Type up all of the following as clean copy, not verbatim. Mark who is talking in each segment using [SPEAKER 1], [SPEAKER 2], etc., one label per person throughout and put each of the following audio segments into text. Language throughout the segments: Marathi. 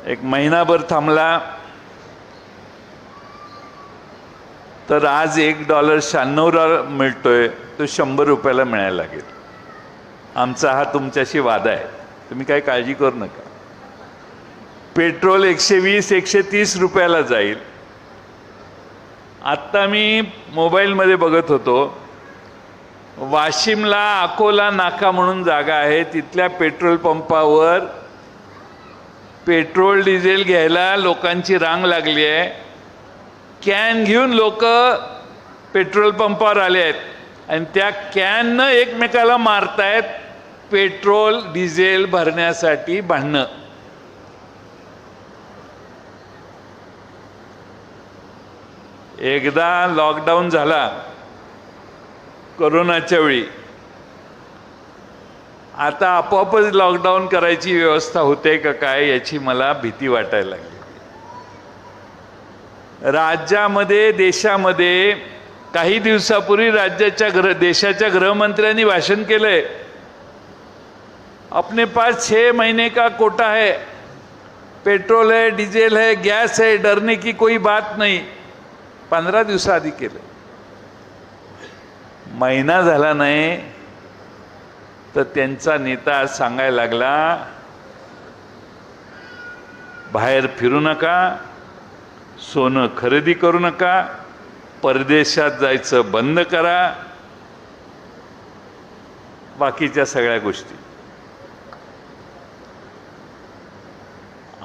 [SPEAKER 1] एक महिनाभर थांबला तर आज $1.96 मिळतोय, तो $100 मिळायला लागेल. आमचा हा तुमच्याशी वादा आहे, तुम्ही काही काळजी करू नका. पेट्रोल 120-130 रुपयाला जाईल. आत्ता मी मोबाईलमध्ये बघत होतो, वाशिमला अकोला नाका म्हणून जागा आहे, तिथल्या पेट्रोल पंपावर पेट्रोल डिझेल घ्यायला लोकांची रांग लागली आहे. कॅन घेऊन लोक पेट्रोल पंपावर आले आहेत आणि त्या कॅननं एकमेकाला मारतायत पेट्रोल डिझेल भरण्यासाठी भांडणं. एकदा लॉकडाऊन झाला कोरोनाच्या वेळी, आता आपोआपच लॉकडाऊन करायची व्यवस्था होते का काय याची मला भीती वाटायला लागली. राज्यामध्ये देशामध्ये काही दिवसापूर्वी देशाच्या गृहमंत्र्यांनी भाषण केलंय, अपने पास 6 महीने का कोटा है, पेट्रोल है, डीजल है, गैस है, डरने की कोई बात नहीं. 15 दिवसाआधी केलं. महिना झाला नाही तर त्यांचा नेता सांगायला लागला, बाहेर फिरू नका, सोनं खरेदी करू नका, परदेशात जायचं बंद करा, बाकीच्या सगळ्या गोष्टी.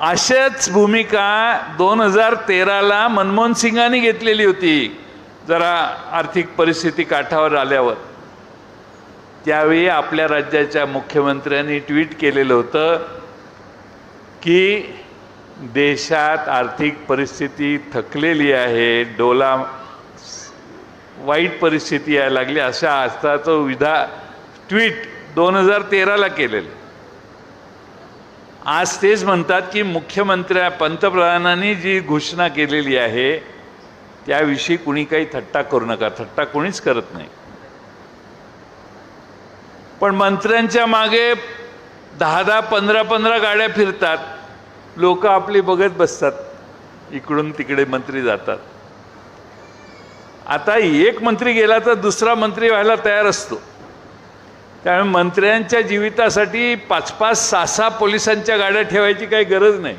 [SPEAKER 1] अशाच भूमिका 2013ला मनमोहन सिंगांनी घेतलेली होती. जरा आर्थिक परिस्थिती काठावर आल्यावर त्यावेळी आपल्या राज्याच्या मुख्यमंत्र्यांनी ट्विट केलेलं होतं की देशात आर्थिक परिस्थिती थकलेली आहे, वाईट परिस्थिती यायला लागली, अशा अर्थाचं ट्विट 2013ला केलेलं. आज तेच म्हणतात की पंतप्रधानांनी जी घोषणा केलेली आहे त्याविषयी कुणी काही थट्टा करू नका. थट्टा कोणीच करत नाही, पण मंत्र्यांच्या मागे 10-10, 15-15 गाड्या फिरतात, लोक आपली बघत बसतात, इकडून तिकडे मंत्री जातात. आता एक मंत्री गेला तर दुसरा मंत्री व्हायला तयार असतो. त्यामुळे मंत्र्यांच्या जीवितासाठी 5-5, 6-6 पोलिसांच्या गाड्या ठेवायची काही गरज नाही.